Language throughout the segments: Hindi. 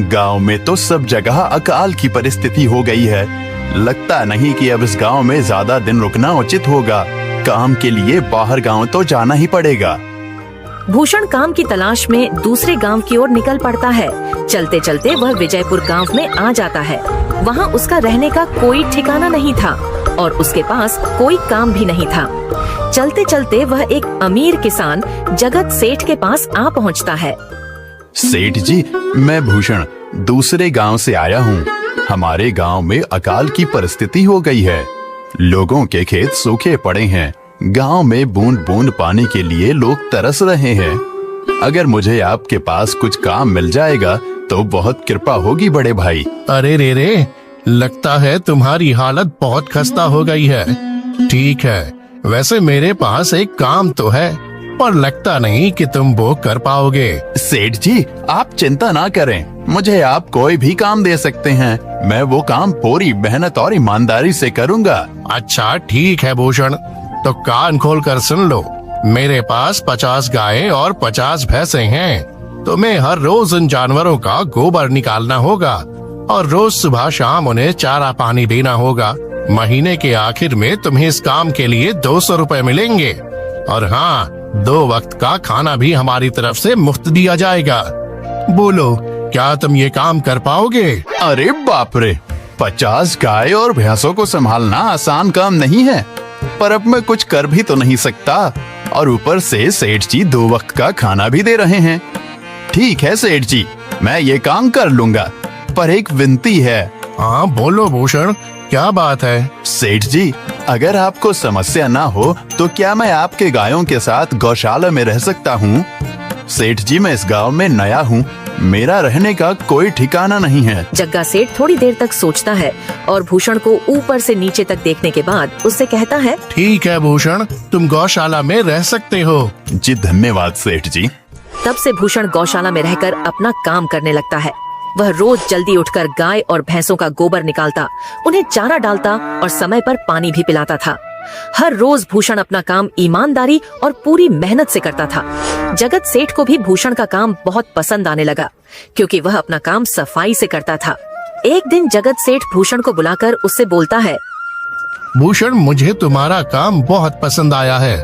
गांव में तो सब जगह अकाल की परिस्थिति हो गई है। लगता नहीं कि अब इस गांव में ज्यादा दिन रुकना उचित होगा। काम के लिए बाहर गांव तो जाना ही पड़ेगा। भूषण काम की तलाश में दूसरे गांव की ओर निकल पड़ता है। चलते चलते वह विजयपुर गांव में आ जाता है। वहां उसका रहने का कोई ठिकाना नहीं था और उसके पास कोई काम भी नहीं था। चलते चलते वह एक अमीर किसान जगत सेठ के पास आ पहुंचता है। सेठ जी, मैं भूषण दूसरे गांव से आया हूँ। हमारे गांव में अकाल की परिस्थिति हो गई है। लोगों के खेत सूखे पड़े हैं। गांव में बूंद बूंद पानी के लिए लोग तरस रहे हैं। अगर मुझे आपके पास कुछ काम मिल जाएगा तो बहुत कृपा होगी बड़े भाई। अरे रे, लगता है तुम्हारी हालत बहुत खस्ता हो गई है। ठीक है, वैसे मेरे पास एक काम तो है, पर लगता नहीं कि तुम वो कर पाओगे। सेठ जी, आप चिंता ना करें। मुझे आप कोई भी काम दे सकते हैं। मैं वो काम पूरी मेहनत और ईमानदारी से करूंगा। अच्छा ठीक है भूषण, तो कान खोल कर सुन लो। मेरे पास 50 गायें और 50 भैंसें हैं। तुम्हें हर रोज इन जानवरों का गोबर निकालना होगा और रोज सुबह शाम उन्हें चारा पानी देना होगा। महीने के आखिर में तुम्हें इस काम के लिए 200 रुपए मिलेंगे। और हाँ, 2 वक्त का खाना भी हमारी तरफ से मुफ्त दिया जाएगा। बोलो, क्या तुम ये काम कर पाओगे? अरे बाप रे, 50 गाय और भैंसों को संभालना आसान काम नहीं है। पर अब मैं कुछ कर भी तो नहीं सकता और ऊपर से सेठ जी 2 वक्त का खाना भी दे रहे हैं। ठीक है सेठ जी, मैं ये काम कर लूंगा, पर एक विनती है। हाँ बोलो भूषण, क्या बात है? सेठ जी, अगर आपको समस्या ना हो तो क्या मैं आपके गायों के साथ गौशाला में रह सकता हूँ? सेठ जी, मैं इस गांव में नया हूँ। मेरा रहने का कोई ठिकाना नहीं है। जग्गा सेठ थोड़ी देर तक सोचता है और भूषण को ऊपर से नीचे तक देखने के बाद उससे कहता है, ठीक है भूषण, तुम गौशाला में रह सकते हो। जी धन्यवाद सेठ जी। तब से भूषण गौशाला में रहकर अपना काम करने लगता है। वह रोज जल्दी उठकर गाय और भैंसों का गोबर निकालता, उन्हें चारा डालता और समय पर पानी भी पिलाता था। हर रोज भूषण अपना काम ईमानदारी और पूरी मेहनत से करता था। जगत सेठ को भी भूषण का काम बहुत पसंद आने लगा, क्योंकि वह अपना काम सफाई से करता था। एक दिन जगत सेठ भूषण को बुलाकर उससे बोलता है, भूषण, मुझे तुम्हारा काम बहुत पसंद आया है।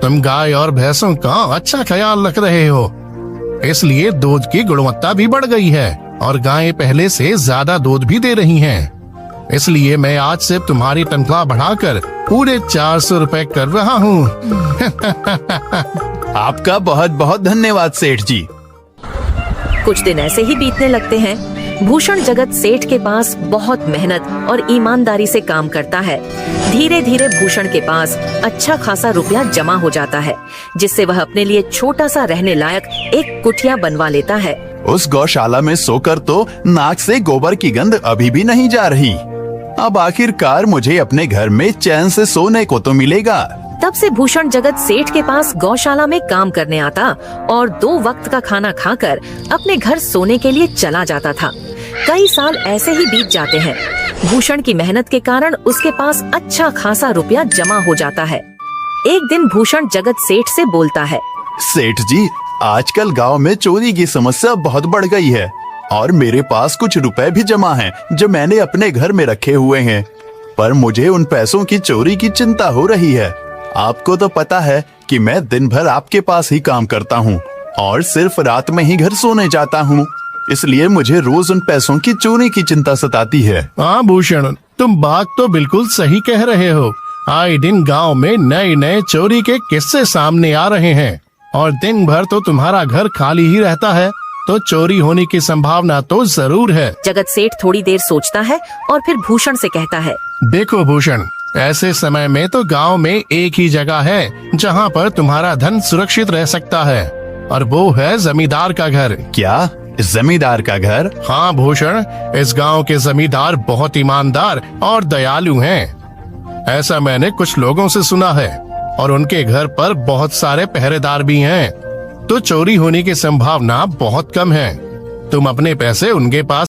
तुम गाय और भैंसों का अच्छा ख्याल रख रहे हो, इसलिए दूध की गुणवत्ता भी बढ़ गई है और गायें पहले से ज्यादा दूध भी दे रही हैं। इसलिए मैं आज से तुम्हारी तनख्वाह बढ़ाकर पूरे 400 रुपए कर रहा हूँ। आपका बहुत बहुत धन्यवाद सेठ जी। कुछ दिन ऐसे ही बीतने लगते हैं। भूषण जगत सेठ के पास बहुत मेहनत और ईमानदारी से काम करता है। धीरे धीरे भूषण के पास अच्छा खासा रुपया जमा हो जाता है, जिससे वह अपने लिए छोटा सा रहने लायक एक कुटिया बनवा लेता है। उस गौशाला में सोकर तो नाक से गोबर की गंध अभी भी नहीं जा रही। अब आखिरकार मुझे अपने घर में चैन से सोने को तो मिलेगा। तब से भूषण जगत सेठ के पास गौशाला में काम करने आता और 2 वक्त का खाना खाकर अपने घर सोने के लिए चला जाता था। कई साल ऐसे ही बीत जाते हैं। भूषण की मेहनत के कारण उसके पास अच्छा खासा रुपया जमा हो जाता है। एक दिन भूषण जगत सेठ से बोलता है, सेठ जी, आजकल गांव में चोरी की समस्या बहुत बढ़ गई है और मेरे पास कुछ रुपए भी जमा हैं जो मैंने अपने घर में रखे हुए हैं, पर मुझे उन पैसों की चोरी की चिंता हो रही है। आपको तो पता है कि मैं दिन भर आपके पास ही काम करता हूँ और सिर्फ रात में ही घर सोने जाता हूँ, इसलिए मुझे रोज उन पैसों की चोरी की चिंता सताती है। हाँ भूषण, तुम बात तो बिल्कुल सही कह रहे हो। आए दिन गांव में नए नए चोरी के किस्से सामने आ रहे हैं और दिन भर तो तुम्हारा घर खाली ही रहता है, तो चोरी होने की संभावना तो जरूर है। जगत सेठ थोड़ी देर सोचता है और फिर भूषण से कहता है, देखो भूषण, ऐसे समय में तो गांव में एक ही जगह है जहां पर तुम्हारा धन सुरक्षित रह सकता है, और वो है जमींदार का घर। क्या? जमींदार का घर? हाँ भूषण, इस गांव के जमींदार बहुत ईमानदार और दयालु हैं। ऐसा मैंने कुछ लोगों से सुना है और उनके घर पर बहुत सारे पहरेदार भी हैं, तो चोरी होने की संभावना बहुत कम है। तुम अपने पैसे उनके पास